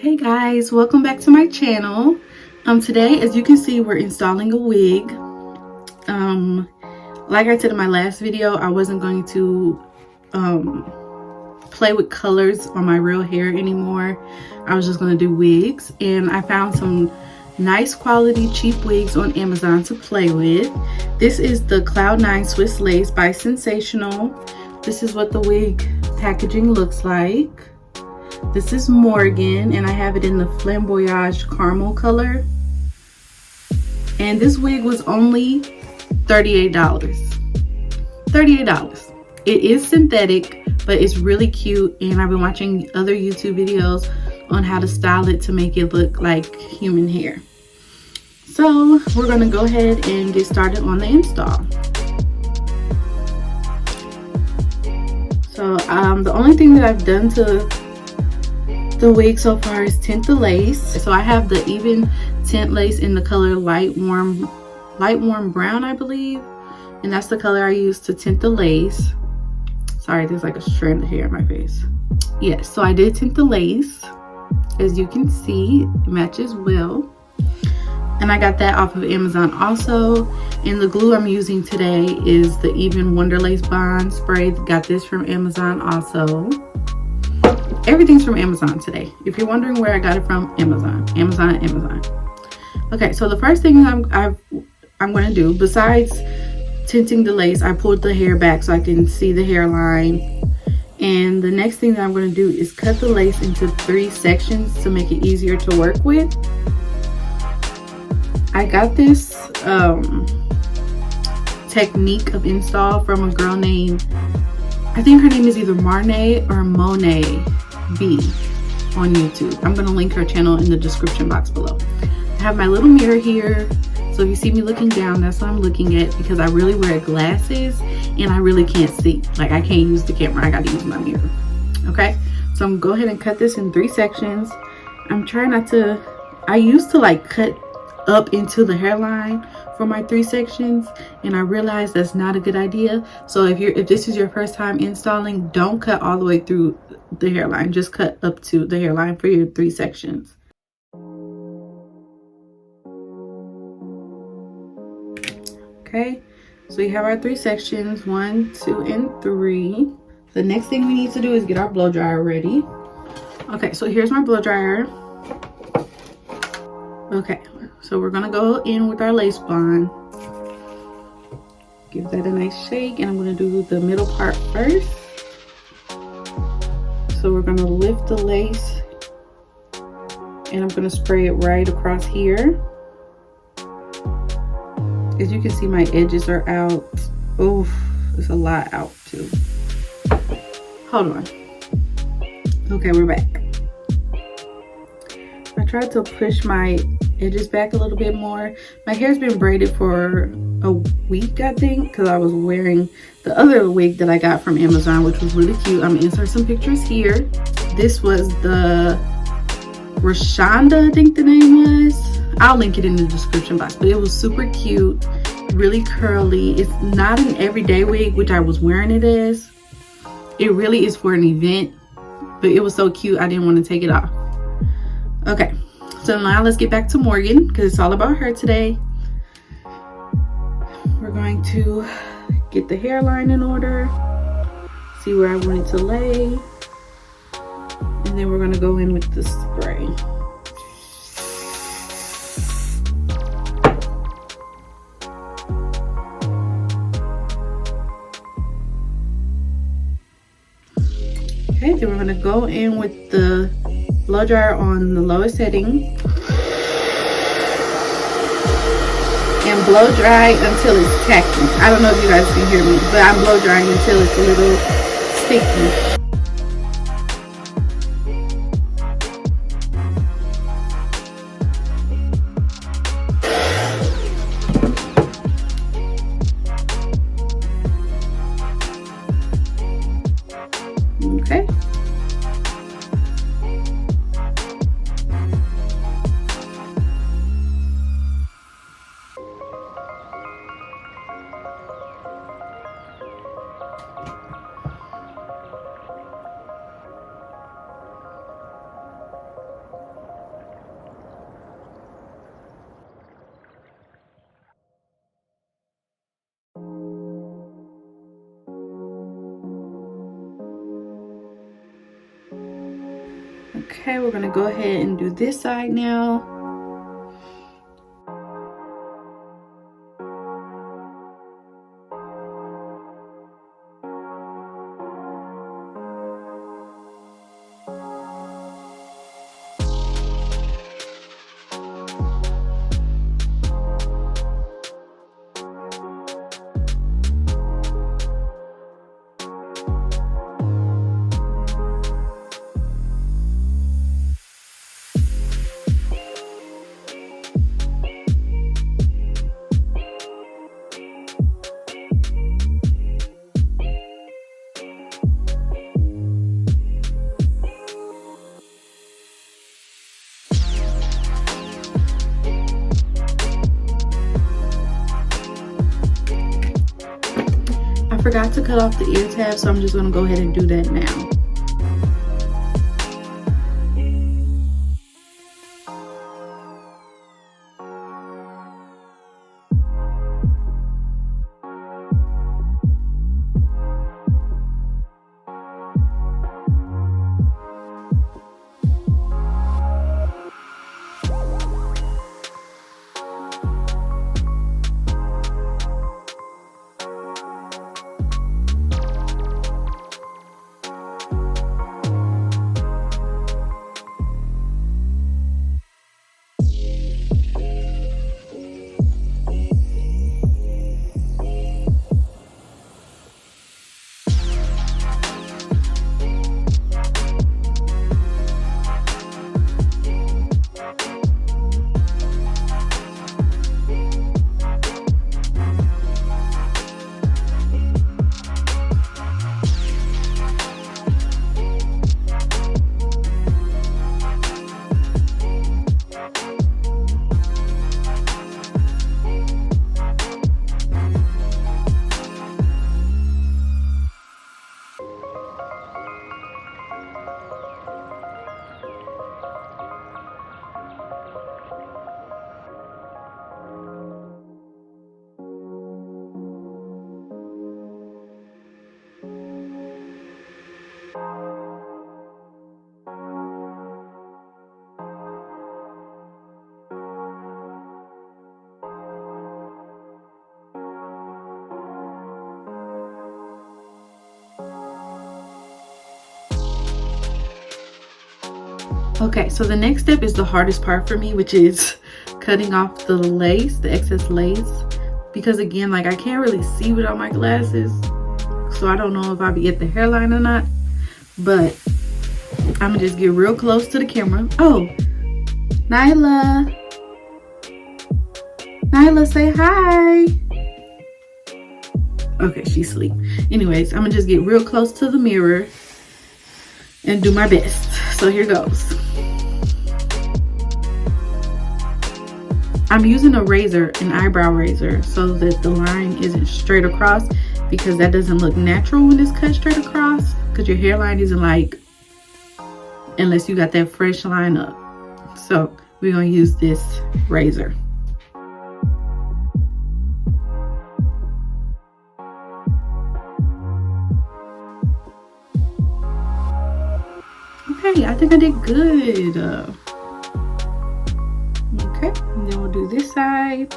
Hey guys, welcome back to my channel. Today, as you can see, we're installing a wig. Like I said in my last video, I wasn't going to play with colors on my real hair anymore. I was just going to do wigs, and I found some nice quality cheap wigs on Amazon to play with. This is the Cloud9 Swiss Lace by Sensational. This is what the wig packaging looks like. This is Morgan, and I have it in the Flamboyage Caramel color. And this wig was only $38. $38. It is synthetic, but it's really cute, and I've been watching other YouTube videos on how to style it to make it look like human hair. So we're going to go ahead and get started on the install. So the only thing that I've done to the wig so far is tint the lace. So I have the even tint lace in the color light warm brown, I believe, and that's the color I use to tint the lace. Sorry, there's like a strand of hair in my face. Yes, so I did tint the lace. As you can see, it matches well, and I got that off of Amazon also. And the glue I'm using today is the Even Wonderlace Bond Spray. Got this from Amazon also. Everything's from Amazon today. If you're wondering where I got it from, Amazon. Okay, so the first thing I'm going to do, besides tinting the lace, I pulled the hair back so I can see the hairline. And the next thing that I'm going to do is cut the lace into 3 sections to make it easier to work with. I got this technique of install from a girl named, I think her name is either Marnay or Monet B on YouTube. I'm going to link her channel in the description box below. I have my little mirror here, so if you see me looking down, that's what I'm looking at, because I really wear glasses and I really can't see. Like, I can't use the camera, I got to use my mirror. Okay, so I'm going to go ahead and cut this in 3 sections. I'm trying not to, I used to like cut up into the hairline for my 3 sections, and I realized that's not a good idea. So if this is your first time installing, don't cut all the way through the hairline, just cut up to the hairline for your 3 sections. Okay, so we have our 3 sections, 1, 2, and 3. The next thing we need to do is get our blow dryer ready. Okay, so here's my blow dryer. Okay, so we're gonna go in with our lace bond. Give that a nice shake, and I'm gonna do the middle part first. So we're gonna lift the lace, and I'm gonna spray it right across here. As you can see, my edges are out. Oof, there's a lot out too. Hold on. Okay, we're back. I tried to push my edges back a little bit more. My hair's been braided for a week, I think, because I was wearing the other wig that I got from Amazon, which was really cute. I'm gonna insert some pictures here. This was the Rashonda, I think the name was. I'll link it in the description box, but it was super cute, really curly. It's not an everyday wig, which I was wearing it as. It really is for an event, but it was so cute I didn't want to take it off. Okay, so now let's get back to Morgan, because it's all about her today. We're going to get the hairline in order, see where I want it to lay, and then we're going to go in with the spray. Okay, then we're going to go in with the blow dryer on the lowest setting and blow dry until it's tacky. I don't know if you guys can hear me, but I'm blow drying until it's a little sticky. Okay. Okay, we're gonna go ahead and do this side now. I forgot to cut off the ear tab, so I'm just gonna go ahead and do that now. Okay, so the next step is the hardest part for me, which is cutting off the lace, the excess lace. Because again, like I can't really see without my glasses. So I don't know if I'll be at the hairline or not. But I'm gonna just get real close to the camera. Oh, Nyla. Nyla, say hi. Okay, she's asleep. Anyways, I'm gonna just get real close to the mirror and do my best. So here goes. I'm using a razor, an eyebrow razor, so that the line isn't straight across, because that doesn't look natural when it's cut straight across, because your hairline isn't like, unless you got that fresh line up. So we're gonna use this razor. Okay, I think I did good. Okay, and then we'll do this side.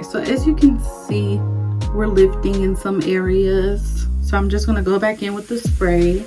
Okay, so as you can see, we're lifting in some areas. So I'm just gonna go back in with the spray.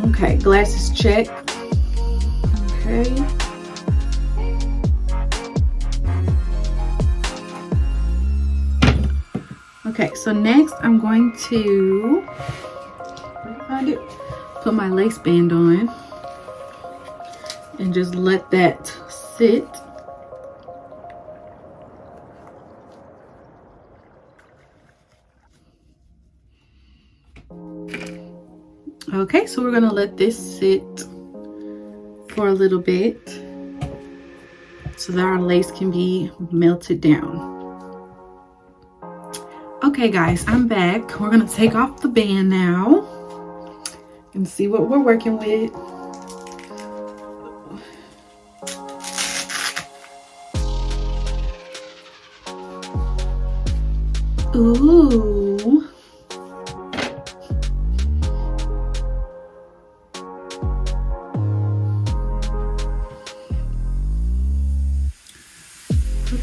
Okay, glasses check. Okay. Okay, so next I'm going to put my lace band on and just let that sit. Okay, so we're gonna let this sit for a little bit so that our lace can be melted down. Okay guys, I'm back. We're gonna take off the band now and see what we're working with. Ooh.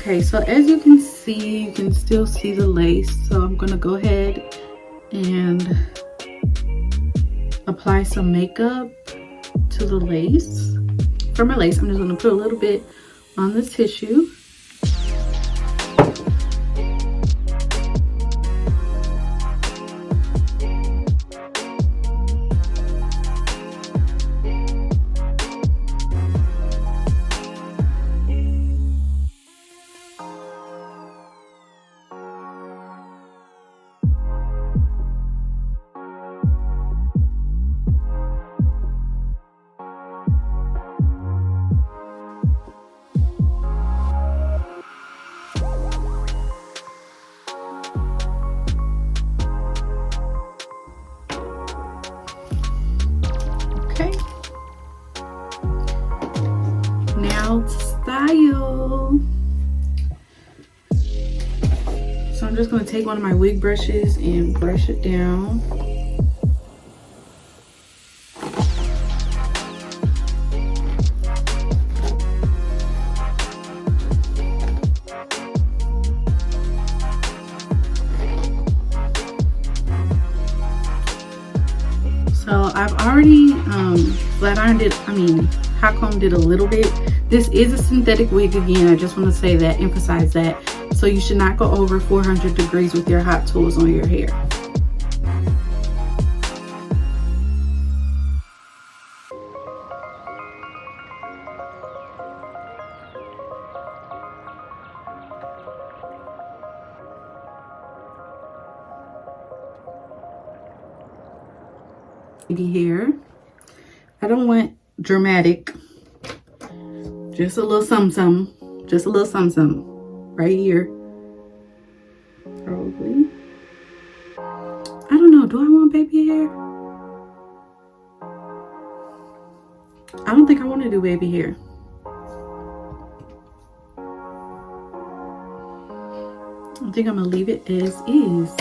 Okay, so as you can see, you can still see the lace. So I'm gonna go ahead and apply some makeup to the lace. For my lace, I'm just gonna put a little bit on the tissue. Style. So I'm just going to take one of my wig brushes and brush it down. So I've already flat ironed it, hot combed it a little bit. This is a synthetic wig again. I just want to say that, emphasize that. So you should not go over 400 degrees with your hot tools on your hair. Here, I don't want dramatic, just a little something, just a little something right here. Probably. I don't know, do I want baby hair? I don't think I want to do baby hair. think I'm gonna leave it as is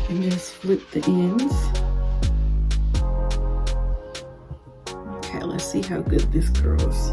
and just flip the ends. Okay, let's see how good this curls.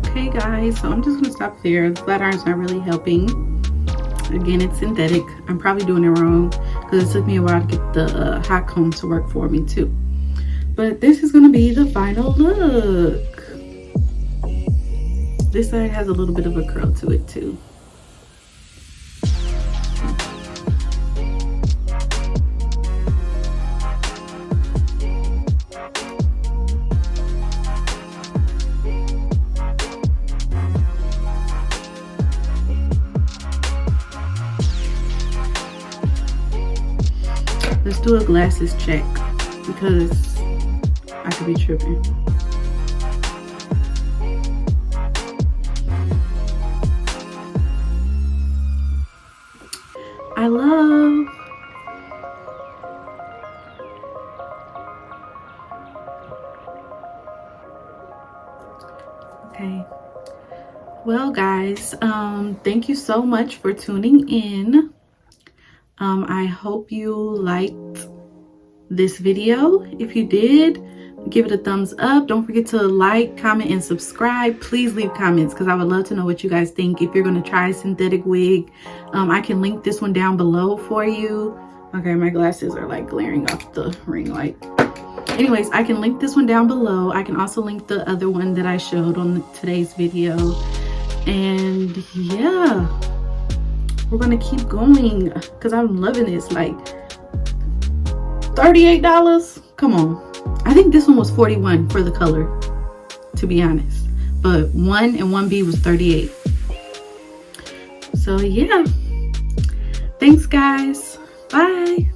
Okay guys, so I'm just gonna stop there. The flat iron's not really helping. Again, it's synthetic. I'm probably doing it wrong because it took me a while to get the hot comb to work for me too. But this is gonna be the final look. This side has a little bit of a curl to it too. Let's do a glasses check because I could be tripping. I love. Okay. Well, guys, thank you so much for tuning in. I hope you liked this video. If you did, give it a thumbs up. Don't forget to like, comment, and subscribe. Please leave comments because I would love to know what you guys think. If you're going to try a synthetic wig, I can link this one down below for you. Okay, my glasses are like glaring off the ring light. Anyways, I can link this one down below. I can also link the other one that I showed on today's video. And yeah, we're gonna keep going because I'm loving this. Like $38, come on. I think this one was $41 for the color, to be honest, but 1 and 1B was $38. So yeah, thanks guys, bye.